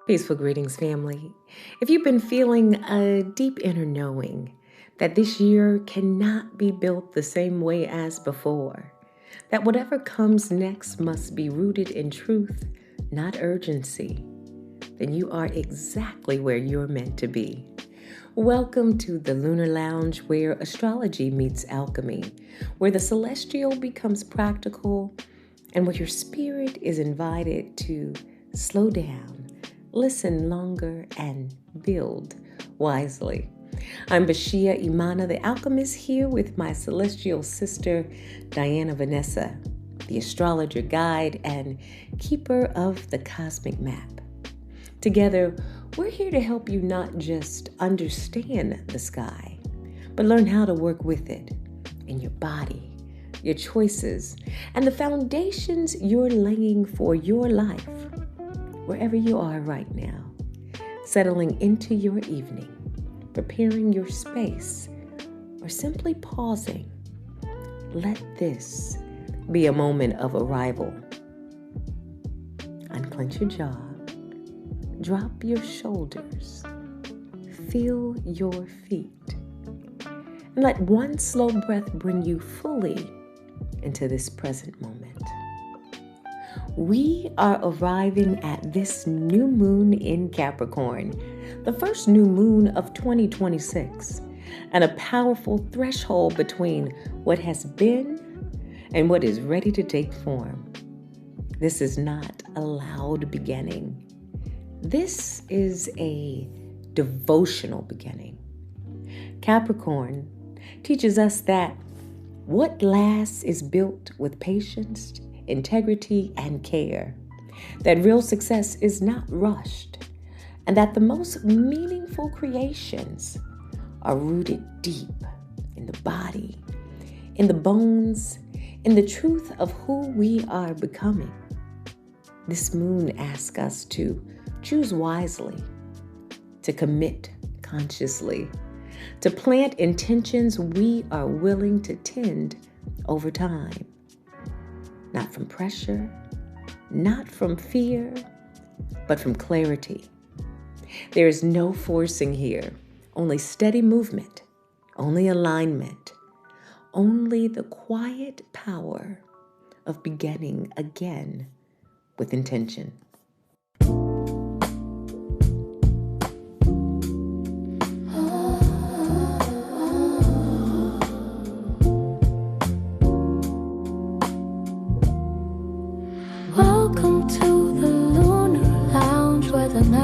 Peaceful greetings, family. If you've been feeling a deep inner knowing that this year cannot be built the same way as before, that whatever comes next must be rooted in truth, not urgency, then you are exactly where you're meant to be. Welcome to the Lunar Lounge, where astrology meets alchemy, where the celestial becomes practical, and where your spirit is invited to slow down, listen longer, and build wisely. I'm Bashea Imana, the alchemist, here with my celestial sister, Diana Vanessa, the astrologer guide and keeper of the cosmic map. Together, we're here to help you not just understand the sky, but learn how to work with it in your body, your choices, and the foundations you're laying for your life. Wherever you are right now, settling into your evening, preparing your space, or simply pausing, let this be a moment of arrival. Unclench your jaw, drop your shoulders, feel your feet, and let one slow breath bring you fully into this present moment. We are arriving at this new moon in Capricorn, the first new moon of 2026, and a powerful threshold between what has been and what is ready to take form. This is not a loud beginning. This is a devotional beginning. Capricorn teaches us that what lasts is built with patience, integrity, and care, that real success is not rushed, and that the most meaningful creations are rooted deep in the body, in the bones, in the truth of who we are becoming. This moon asks us to choose wisely, to commit consciously, to plant intentions we are willing to tend over time. Not from pressure, not from fear, but from clarity. There is no forcing here, only steady movement, only alignment, only the quiet power of beginning again with intention.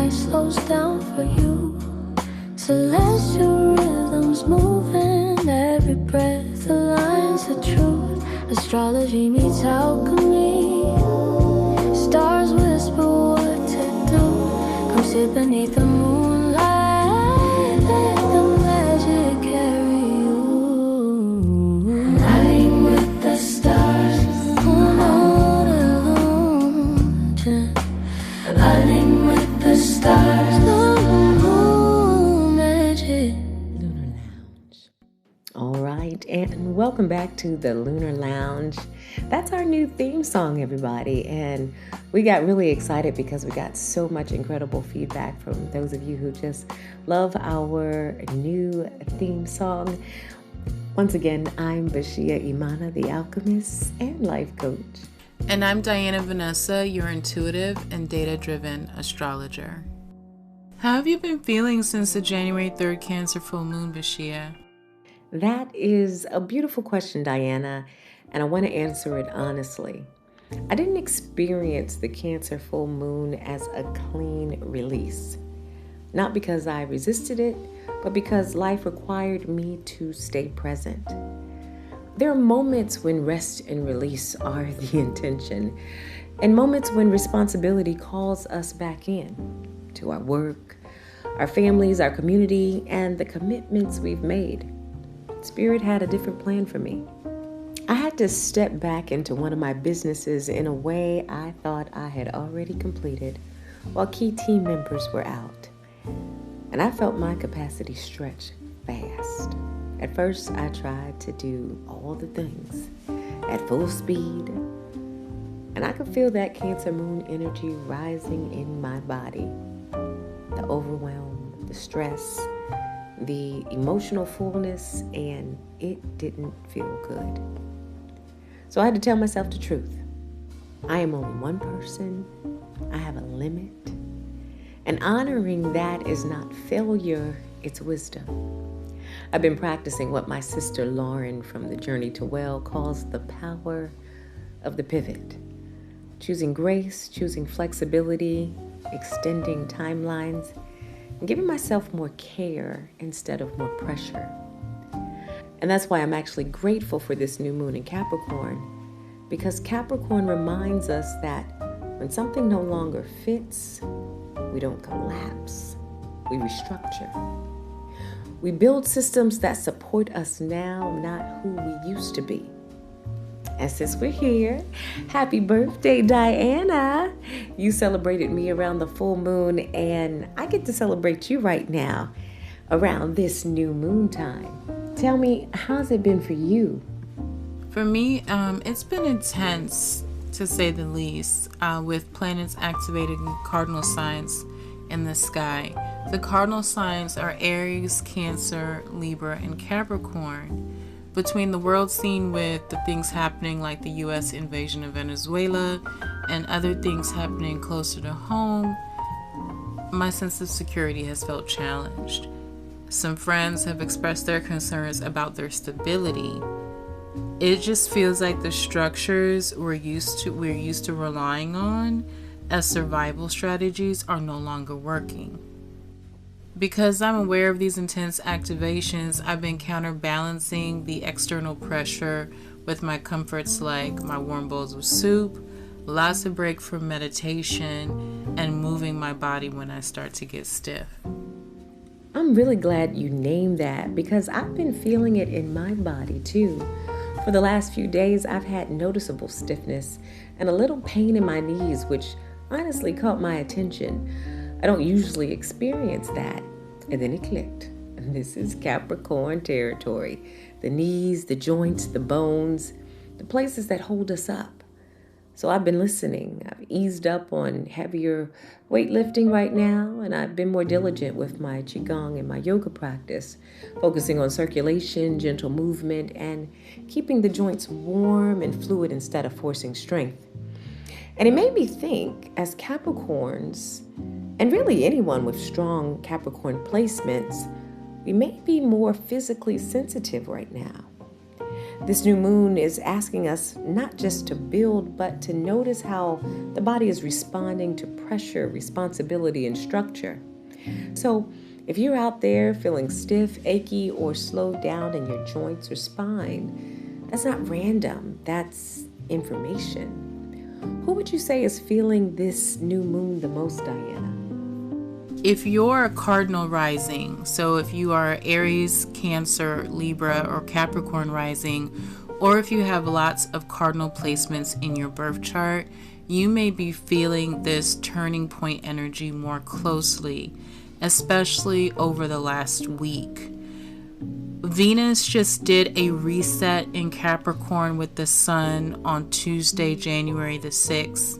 Slows down for you. Celestial rhythms moving, every breath aligns the truth. Astrology meets alchemy. Stars whisper what to do. Come sit beneath the moonlight, let the magic carry you. Aligning with the stars, on illusion. Aligning with the stars, the moon magic. Lunar Lounge. All right, and welcome back to the Lunar Lounge. That's our new theme song, everybody. And we got really excited because we got so much incredible feedback from those of you who just love our new theme song. Once again, I'm Bashea Imana, the alchemist and life coach. And I'm Diana Vanessa, your intuitive and data-driven astrologer. How have you been feeling since the January 3rd Cancer full moon, Bashea? That is a beautiful question, Diana, and I want to answer it honestly. I didn't experience the Cancer full moon as a clean release. Not because I resisted it, but because life required me to stay present. There are moments when rest and release are the intention, and moments when responsibility calls us back in to our work, our families, our community, and the commitments we've made. Spirit had a different plan for me. I had to step back into one of my businesses in a way I thought I had already completed while key team members were out. And I felt my capacity stretch fast. At first, I tried to do all the things at full speed, and I could feel that Cancer moon energy rising in my body. the overwhelm, the stress, the emotional fullness, and it didn't feel good. So I had to tell myself the truth. I am only one person. I have a limit. And honoring that is not failure, it's wisdom. I've been practicing what my sister Lauren from The Journey to Well calls the power of the pivot. Choosing grace, choosing flexibility, extending timelines, and giving myself more care instead of more pressure. And that's why I'm actually grateful for this new moon in Capricorn, because Capricorn reminds us that when something no longer fits, we don't collapse, we restructure. We build systems that support us now, not who we used to be. And since we're here, happy birthday, Diana. You celebrated me around the full moon, and I get to celebrate you right now around this new moon time. Tell me, how's it been for you? For me, it's been intense, to say the least, with planets activating cardinal signs in the sky. The cardinal signs are Aries, Cancer, Libra, and Capricorn. Between the world scene with the things happening like the U.S. invasion of Venezuela and other things happening closer to home, my sense of security has felt challenged. Some friends have expressed their concerns about their stability. It just feels like the structures we're used to relying on as survival strategies are no longer working. Because I'm aware of these intense activations, I've been counterbalancing the external pressure with my comforts like my warm bowls of soup, lots of break from meditation, and moving my body when I start to get stiff. I'm really glad you named that, because I've been feeling it in my body too. For the last few days, I've had noticeable stiffness and a little pain in my knees, which honestly caught my attention. I don't usually experience that. And then it clicked. This is Capricorn territory. The knees, the joints, the bones, the places that hold us up. So I've been listening. I've eased up on heavier weightlifting right now, and I've been more diligent with my Qigong and my yoga practice, focusing on circulation, gentle movement, and keeping the joints warm and fluid instead of forcing strength. And it made me think, as Capricorns, and really anyone with strong Capricorn placements, we may be more physically sensitive right now. This new moon is asking us not just to build, but to notice how the body is responding to pressure, responsibility, and structure. So if you're out there feeling stiff, achy, or slowed down in your joints or spine, that's not random, that's information. Who would you say is feeling this new moon the most, Diana? If you're a cardinal rising, so if you are Aries, Cancer, Libra, or Capricorn rising, or if you have lots of cardinal placements in your birth chart, you may be feeling this turning point energy more closely, especially over the last week. Venus just did a reset in Capricorn with the Sun on Tuesday, January the 6th.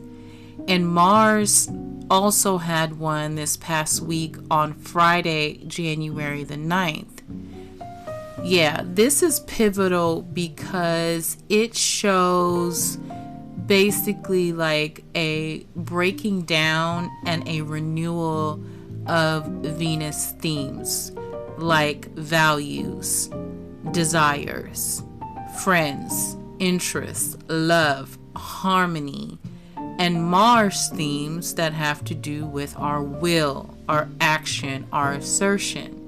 And Mars also had one this past week on Friday, January the 9th. Yeah, this is pivotal because it shows basically like a breaking down and a renewal of Venus themes like values, desires, friends, interests, love, harmony, and Mars themes that have to do with our will, our action, our assertion.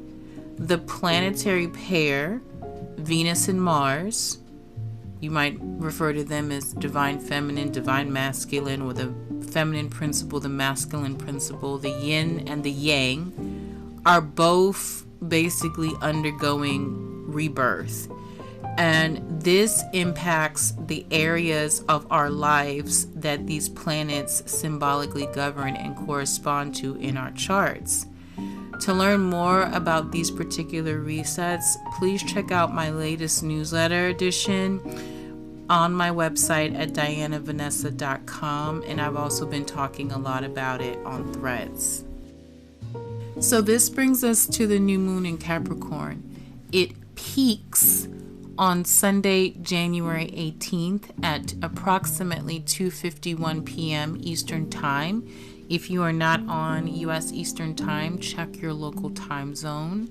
The planetary pair, Venus and Mars, you might refer to them as divine feminine, divine masculine, or the feminine principle, the masculine principle, the yin and the yang, are both basically undergoing rebirth. And this impacts the areas of our lives that these planets symbolically govern and correspond to in our charts. To learn more about these particular resets, please check out my latest newsletter edition on my website at dianavanessa.com, and I've also been talking a lot about it on Threads. So this brings us to the new moon in Capricorn. It peaks on Sunday, January 18th at approximately 2:51 p.m. Eastern Time. If you are not on U.S. Eastern Time, check your local time zone.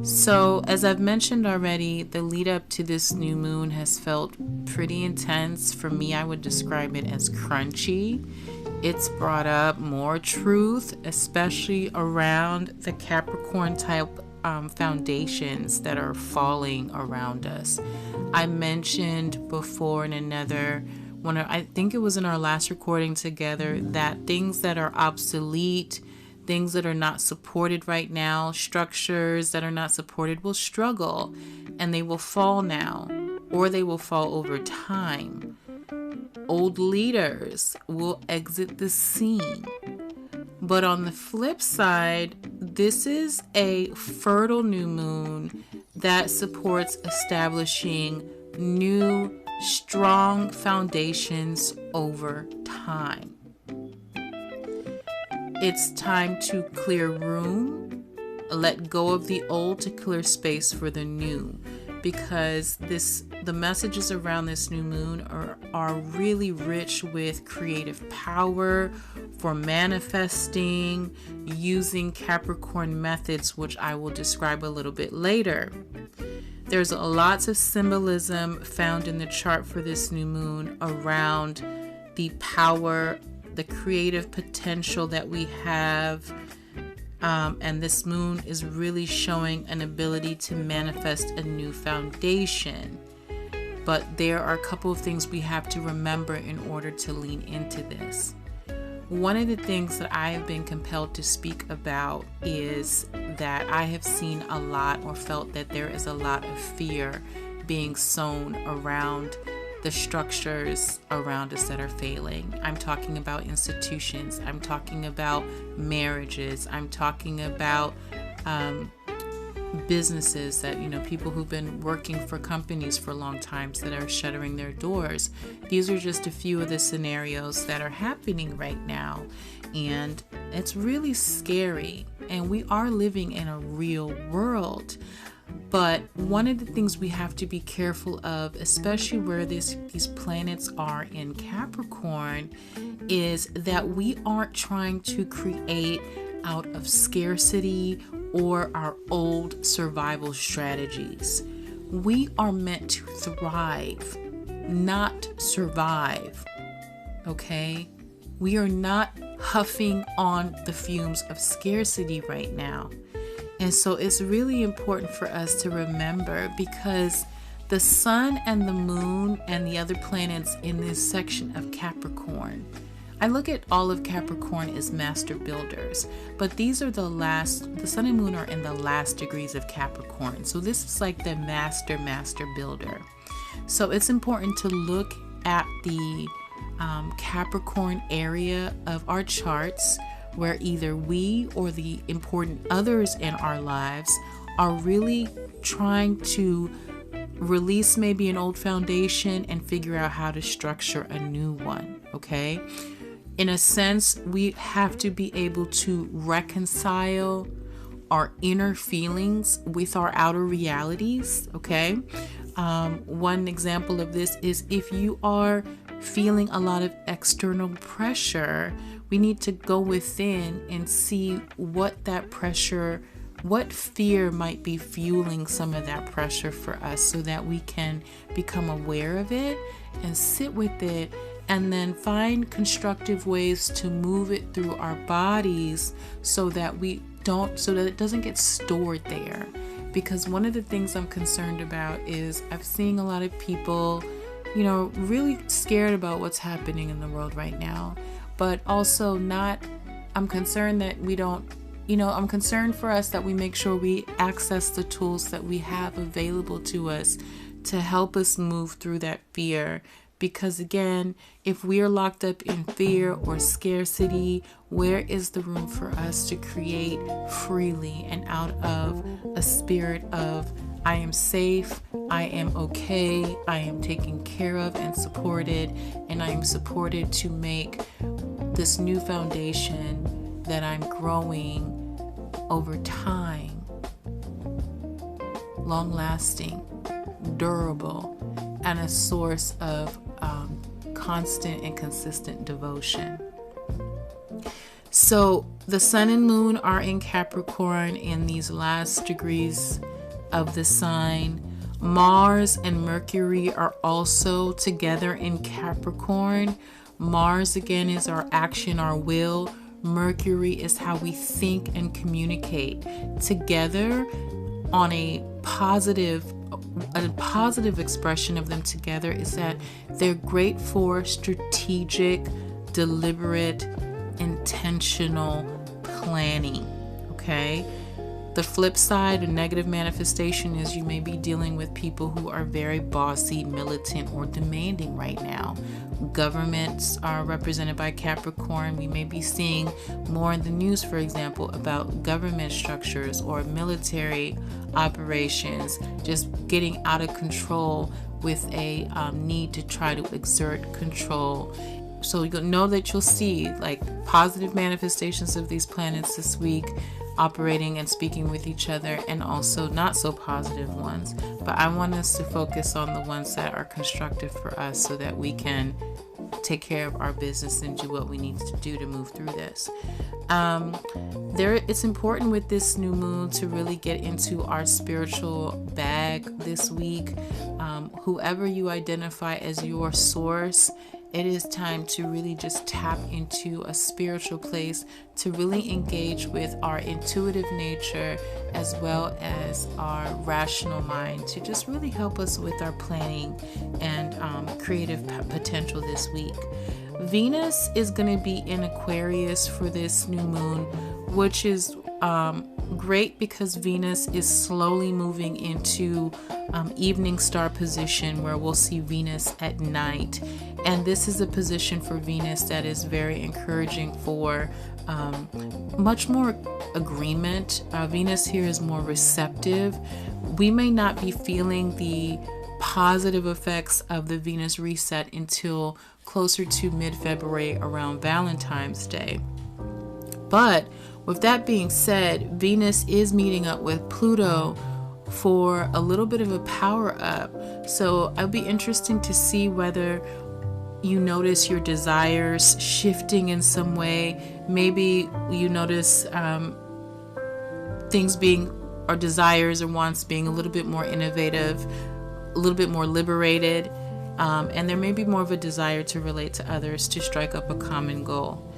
So, as I've mentioned already, the lead up to this new moon has felt pretty intense. For me, I would describe it as crunchy. It's brought up more truth, especially around the Capricorn type foundations that are falling around us. I mentioned before in another one, I think it was in our last recording together, that things that are obsolete, things that are not supported right now, structures that are not supported will struggle, and they will fall now, or they will fall over time. Old leaders will exit the scene. But on the flip side, this is a fertile new moon that supports establishing new, strong foundations over time. It's time to clear room, let go of the old to clear space for the new, because the messages around this new moon are really rich with creative power for manifesting using Capricorn methods, which I will describe a little bit later. There's lots of symbolism found in the chart for this new moon around the power, the creative potential that we have. And this moon is really showing an ability to manifest a new foundation. But there are a couple of things we have to remember in order to lean into this. One of the things that I have been compelled to speak about is that I have seen a lot, or felt that there is a lot of fear being sown around the structures around us that are failing. I'm talking about institutions. I'm talking about marriages. I'm talking about businesses that, people who've been working for companies for long times that are shuttering their doors. These are just a few of the scenarios that are happening right now. And it's really scary. And we are living in a real world. But one of the things we have to be careful of, especially where these planets are in Capricorn, is that we aren't trying to create out of scarcity or our old survival strategies. We are meant to thrive, not survive. Okay? We are not huffing on the fumes of scarcity right now. And so it's really important for us to remember, because the sun and the moon and the other planets in this section of Capricorn, I look at all of Capricorn as master builders, but these are the sun and moon are in the last degrees of Capricorn. So this is like the master builder. So it's important to look at the Capricorn area of our charts, where either we or the important others in our lives are really trying to release maybe an old foundation and figure out how to structure a new one, okay? In a sense, we have to be able to reconcile our inner feelings with our outer realities, okay? One example of this is if you are feeling a lot of external pressure, we need to go within and see what fear might be fueling some of that pressure for us, so that we can become aware of it and sit with it, and then find constructive ways to move it through our bodies so that it doesn't get stored there. Because one of the things I'm concerned about is I've seen a lot of people, really scared about what's happening in the world right now. But also I'm concerned that I'm concerned for us that we make sure we access the tools that we have available to us to help us move through that fear. Because again, if we are locked up in fear or scarcity, where is the room for us to create freely and out of a spirit of I am safe, I am okay, I am taken care of and supported, and I am supported to make this new foundation that I'm growing over time, long-lasting, durable, and a source of constant and consistent devotion. So the sun and moon are in Capricorn in these last degrees of the sign. Mars and Mercury are also together in Capricorn. Mars again is our action, our will. Mercury is how we think and communicate. Together on a positive expression of them together is that they're great for strategic, deliberate, intentional planning. Okay? The flip side, a negative manifestation, is you may be dealing with people who are very bossy, militant, or demanding right now. Governments are represented by Capricorn. We may be seeing more in the news, for example, about government structures or military operations just getting out of control with a need to try to exert control. So you'll know that you'll see like positive manifestations of these planets this week, operating and speaking with each other, and also not so positive ones. But I want us to focus on the ones that are constructive for us so that we can take care of our business and do what we need to do to move through this. It's important with this new moon to really get into our spiritual bag this week. Whoever you identify as your source, it is time to really just tap into a spiritual place, to really engage with our intuitive nature as well as our rational mind, to just really help us with our planning and creative potential this week. Venus is going to be in Aquarius for this new moon, which is great because Venus is slowly moving into evening star position, where we'll see Venus at night. And this is a position for Venus that is very encouraging for much more agreement. Venus here is more receptive. We may not be feeling the positive effects of the Venus reset until closer to mid-February, around Valentine's Day. But with that being said, Venus is meeting up with Pluto for a little bit of a power up. So it'll be interesting to see whether you notice your desires shifting in some way. Maybe you notice things being, or desires or wants being a little bit more innovative, a little bit more liberated, and there may be more of a desire to relate to others, to strike up a common goal.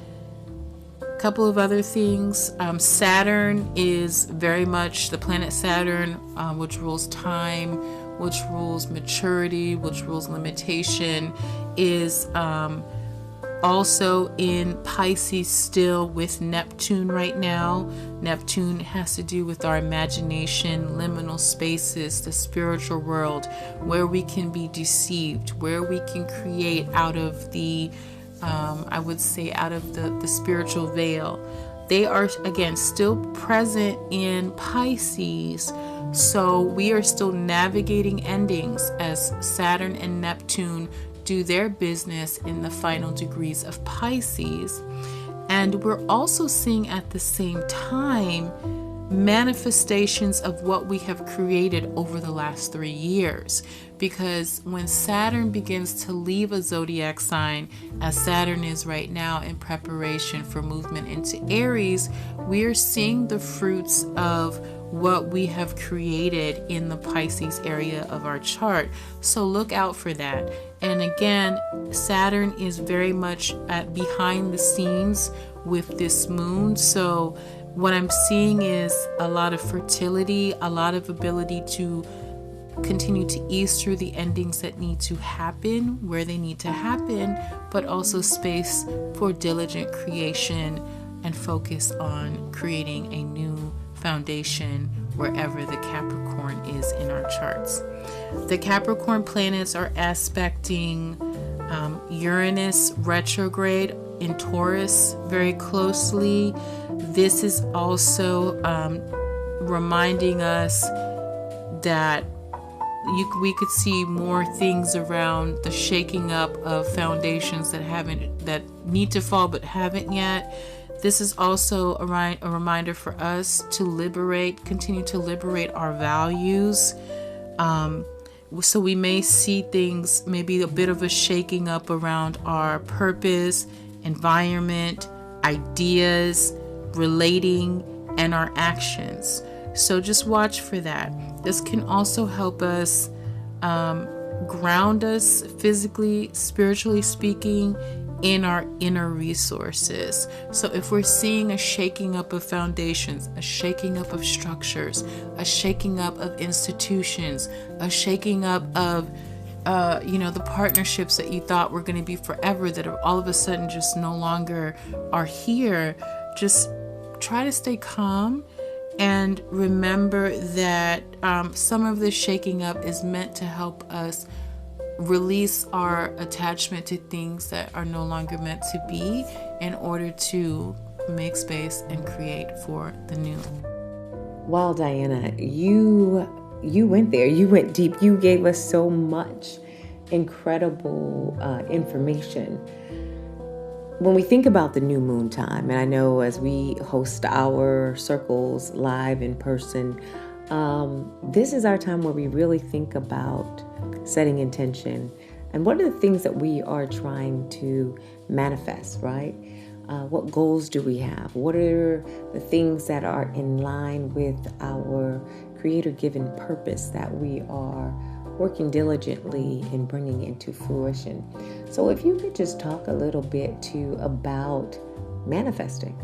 A couple of other things. Saturn is very much the planet Saturn, which rules time, which rules maturity, which rules limitation, is also in Pisces still with Neptune right now. Neptune has to do with our imagination, liminal spaces, the spiritual world, where we can be deceived, where we can create out of the I would say out of the spiritual veil. They are again still present in Pisces, so we are still navigating endings as Saturn and Neptune do their business in the final degrees of Pisces. And we're also seeing at the same time manifestations of what we have created over the last 3 years. Because when Saturn begins to leave a zodiac sign, as Saturn is right now in preparation for movement into Aries, we are seeing the fruits of what we have created in the Pisces area of our chart. So look out for that. And again, Saturn is very much behind the scenes with this moon. So what I'm seeing is a lot of fertility, a lot of ability to continue to ease through the endings that need to happen where they need to happen, but also space for diligent creation and focus on creating a new foundation wherever the Capricorn is in our charts. The Capricorn planets are aspecting Uranus retrograde in Taurus very closely. This is also reminding us that we could see more things around the shaking up of foundations that need to fall but haven't yet. This is also a reminder for us to continue to liberate our values. So we may see things, maybe a bit of a shaking up around our purpose, environment, ideas, relating, and our actions. So just watch for that. This can also help us ground us physically, spiritually speaking, in our inner resources. So if we're seeing a shaking up of foundations, a shaking up of structures, a shaking up of institutions, a shaking up of the partnerships that you thought were going to be forever that are all of a sudden just no longer are here, just try to stay calm and remember that some of this shaking up is meant to help us release our attachment to things that are no longer meant to be in order to make space and create for the new. Wow, Diana, you went there. You went deep. You gave us so much incredible information. When we think about the new moon time, and I know as we host our circles live in person, this is our time where we really think about setting intention and what are the things that we are trying to manifest, right? What goals do we have? What are the things that are in line with our creator-given purpose that we are working diligently in bringing into fruition? So if you could just talk a little bit too about manifesting.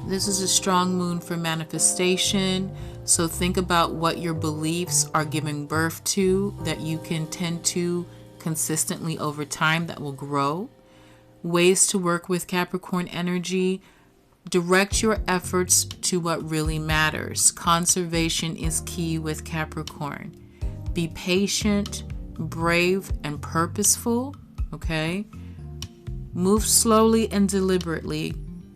This is a strong moon for manifestation. So think about what your beliefs are giving birth to that you can tend to consistently over time that will grow. Ways to work with Capricorn energy. Direct your efforts to what really matters. Conservation is key with Capricorn. Be patient, brave, and purposeful. Okay? Move slowly and deliberately.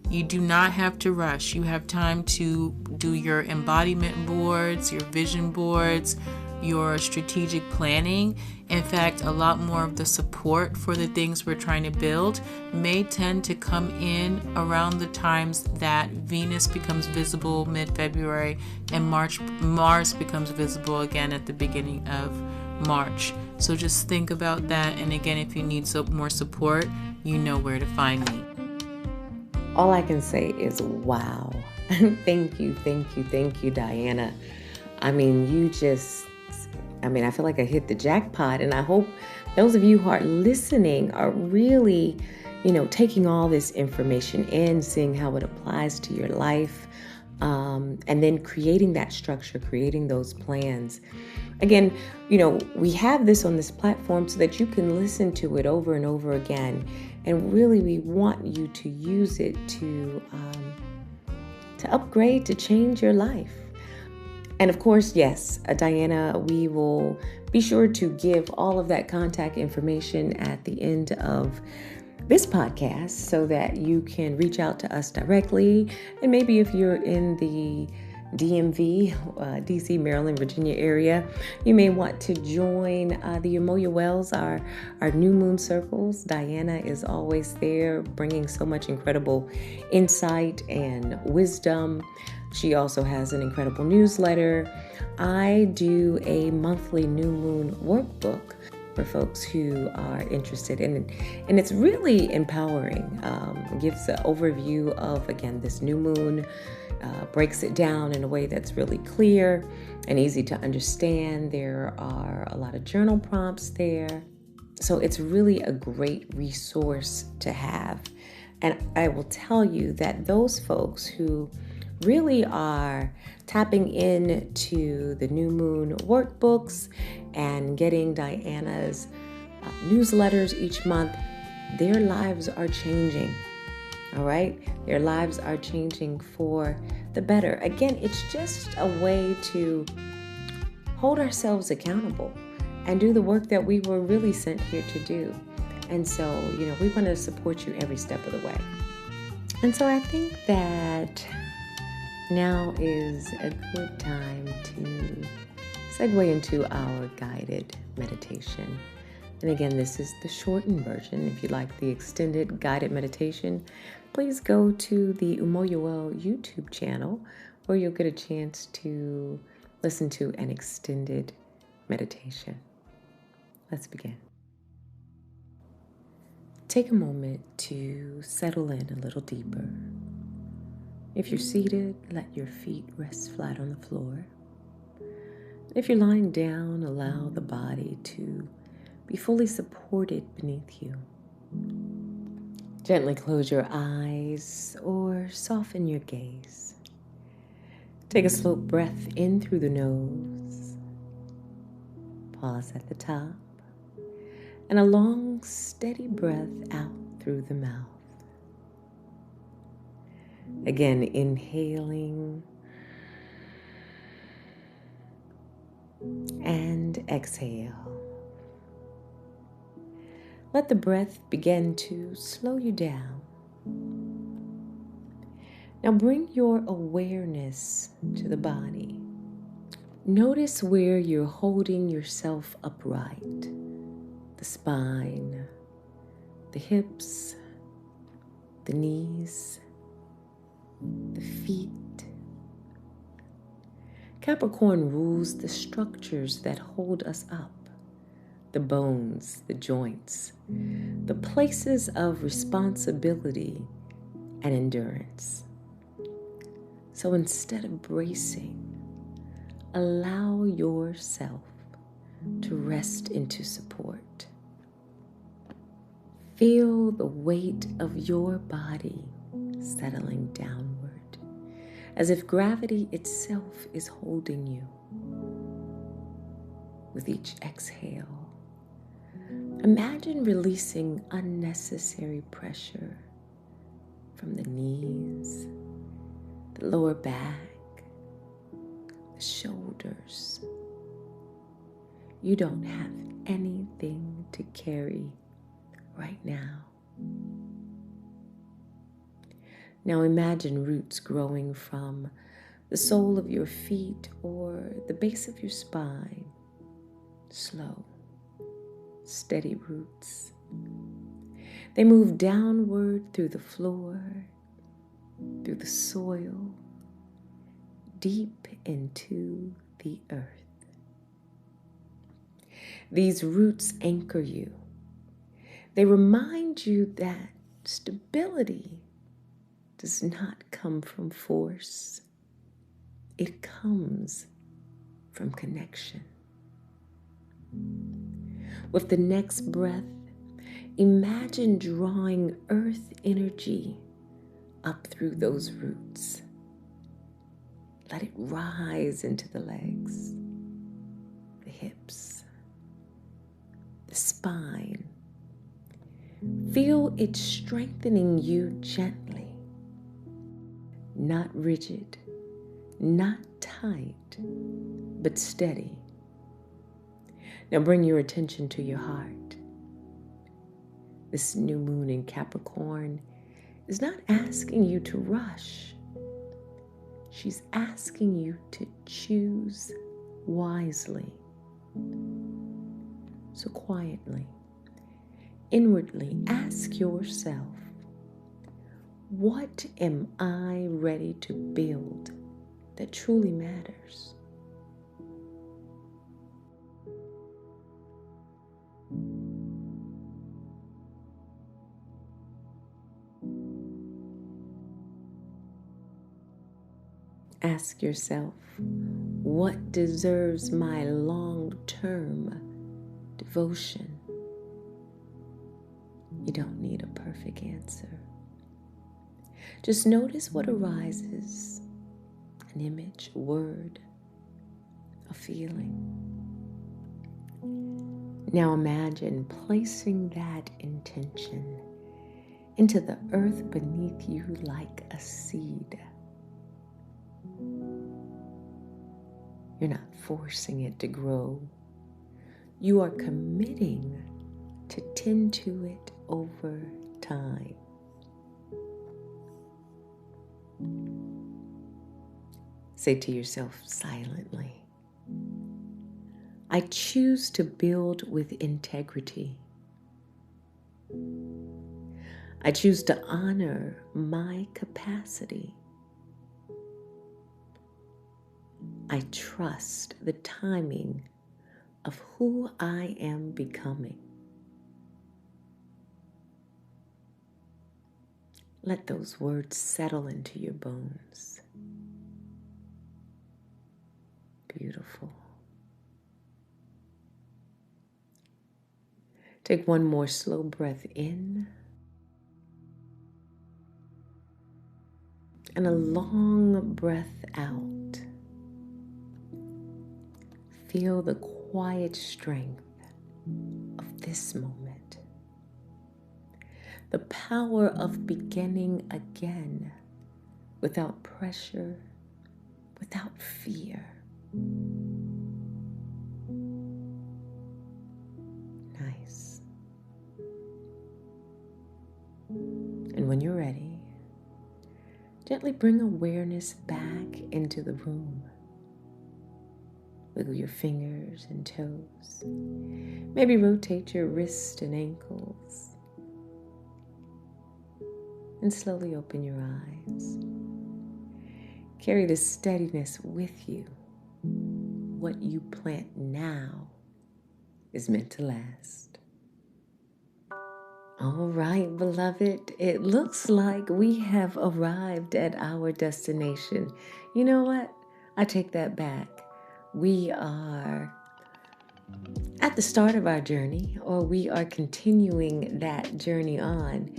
You do not have to rush. You have time to do your embodiment boards, your vision boards, your strategic planning. In fact, a lot more of the support for the things we're trying to build may tend to come in around the times that Venus becomes visible mid-February and Mars becomes visible again at the beginning of March. So just think about that. And again, if you need more support, you know where to find me. All I can say is wow. Thank you, Diana. I feel like I hit the jackpot, and I hope those of you who are listening are really, taking all this information in, seeing how it applies to your life, and then creating that structure, creating those plans. Again, we have this on this platform so that you can listen to it over and over again. And really, we want you to use it to upgrade, to change your life. And of course, yes, Diana, we will be sure to give all of that contact information at the end of this podcast so that you can reach out to us directly. And maybe if you're in the DMV, DC, Maryland, Virginia area, you may want to join the Yamoya Wells, our new moon circles. Diana is always there bringing so much incredible insight and wisdom. She also has an incredible newsletter. I do a monthly new moon workbook for folks who are interested in it. And it's really empowering. It gives an overview of, again, this new moon, breaks it down in a way that's really clear and easy to understand. There are a lot of journal prompts there. So it's really a great resource to have. And I will tell you that those folks who really are tapping into the new moon workbooks and getting Diana's newsletters each month, their lives are changing. All right? Their lives are changing for the better. Again, it's just a way to hold ourselves accountable and do the work that we were really sent here to do. And so, we want to support you every step of the way. And so I think that now is a good time to segue into our guided meditation. And again, this is the shortened version. If you like the extended guided meditation, please go to the Umoyuel YouTube channel where you'll get a chance to listen to an extended meditation. Let's begin. Take a moment to settle in a little deeper. If you're seated, let your feet rest flat on the floor. If you're lying down, allow the body to be fully supported beneath you. Gently close your eyes or soften your gaze. Take a slow breath in through the nose. Pause at the top. And a long, steady breath out through the mouth. Again, inhaling and exhale. Let the breath begin to slow you down. Now bring your awareness to the body. Notice where you're holding yourself upright. The spine, the hips, the knees, the feet. Capricorn rules the structures that hold us up, the bones, the joints, the places of responsibility and endurance. So instead of bracing, allow yourself to rest into support. Feel the weight of your body settling downward, as if gravity itself is holding you. With each exhale, imagine releasing unnecessary pressure from the knees, the lower back, the shoulders. You don't have anything to carry right now. Now imagine roots growing from the sole of your feet or the base of your spine. Slow, steady roots. They move downward through the floor, through the soil, deep into the earth. These roots anchor you. They remind you that stability does not come from force. It comes from connection. With the next breath, imagine drawing earth energy up through those roots. Let it rise into the legs, the hips, the spine. Feel it strengthening you gently, not rigid, not tight, but steady. Now bring your attention to your heart. This new moon in Capricorn is not asking you to rush. She's asking you to choose wisely. So quietly, inwardly ask yourself, what am I ready to build that truly matters? Ask yourself, what deserves my long-term devotion? You don't need a perfect answer. Just notice what arises, an image, a word, a feeling. Now imagine placing that intention into the earth beneath you like a seed. You're not forcing it to grow. You are committing to tend to it over time. Say to yourself silently, I choose to build with integrity. I choose to honor my capacity. I trust the timing of who I am becoming. Let those words settle into your bones. Beautiful. Take one more slow breath in and a long breath out. Feel the quiet strength of this moment. The power of beginning again without pressure, without fear. Nice. And when you're ready, gently bring awareness back into the room. Wiggle your fingers and toes. Maybe rotate your wrists and ankles. And slowly open your eyes. Carry the steadiness with you. What you plant now is meant to last. All right, beloved, it looks like we have arrived at our destination. You know what? I take that back. We are at the start of our journey, or we are continuing that journey on.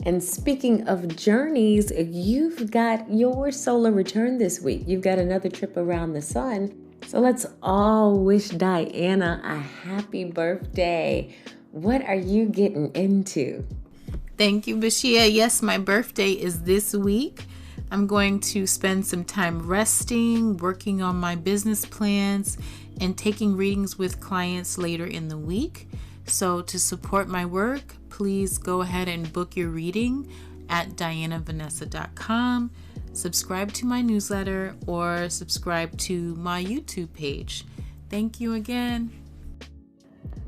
And speaking of journeys, you've got your solar return this week. You've got another trip around the sun. So let's all wish Diana a happy birthday. What are you getting into? Thank you, Bashea. Yes, my birthday is this week. I'm going to spend some time resting, working on my business plans, and taking readings with clients later in the week. So to support my work, please go ahead and book your reading at dianavanessa.com. Subscribe to my newsletter or subscribe to my YouTube page. Thank you again.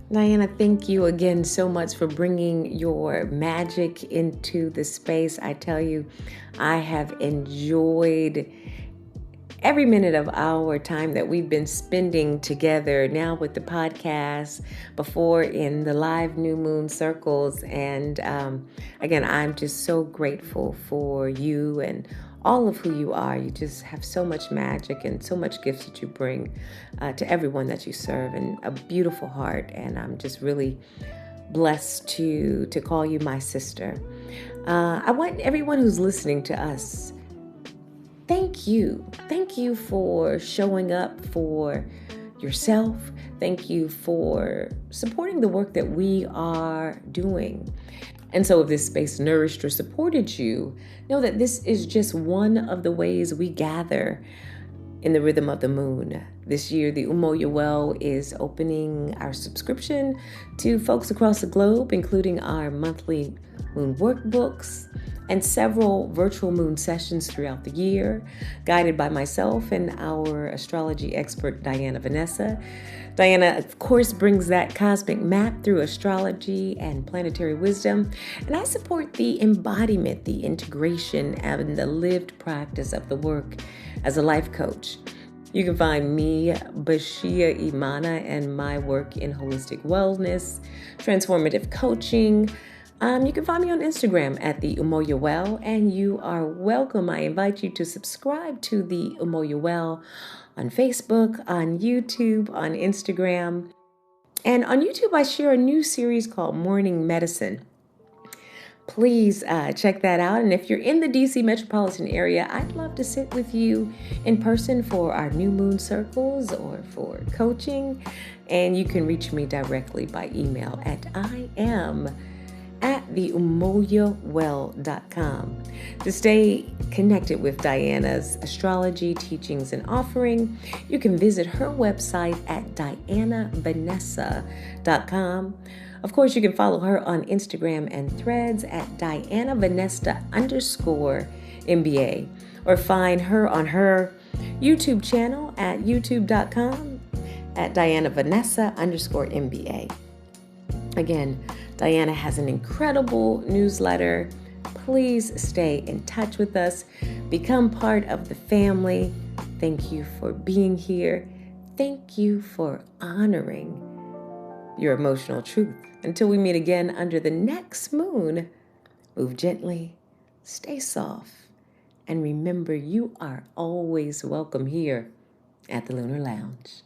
Diana, thank you again so much for bringing your magic into the space. I tell you, I have enjoyed every minute of our time that we've been spending together now with the podcast, before in the live new moon circles. And again, I'm just so grateful for you and all of who you are. You just have so much magic and so much gifts that you bring to everyone that you serve, and a beautiful heart. And I'm just really blessed to call you my sister. I want everyone who's listening to us, thank you. Thank you for showing up for yourself. Thank you for supporting the work that we are doing. And so if this space nourished or supported you, know that this is just one of the ways we gather in the rhythm of the moon. This year, the Umoja Well is opening our subscription to folks across the globe, including our monthly moon workbooks and several virtual moon sessions throughout the year, guided by myself and our astrology expert, Diana Vanessa. Diana, of course, brings that cosmic map through astrology and planetary wisdom, and I support the embodiment, the integration, and the lived practice of the work as a life coach. You can find me, Bashea Imana, and my work in holistic wellness, transformative coaching. You can find me on Instagram at the Umoja Well, and you are welcome. I invite you to subscribe to the Umoja Well on Facebook, on YouTube, on Instagram. And on YouTube, I share a new series called Morning Medicine. Please check that out. And if you're in the DC metropolitan area, I'd love to sit with you in person for our new moon circles or for coaching. And you can reach me directly by email at theumojawell.com. To stay connected with Diana's astrology, teachings, and offering, you can visit her website at dianavanessa.com. Of course, you can follow her on Instagram and Threads at DianaVanessa_MBA, or find her on her YouTube channel at youtube.com at DianaVanessa_MBA. Again, Diana has an incredible newsletter. Please stay in touch with us. Become part of the family. Thank you for being here. Thank you for honoring your emotional truth. Until we meet again under the next moon, move gently, stay soft, and remember you are always welcome here at the Lunar Lounge.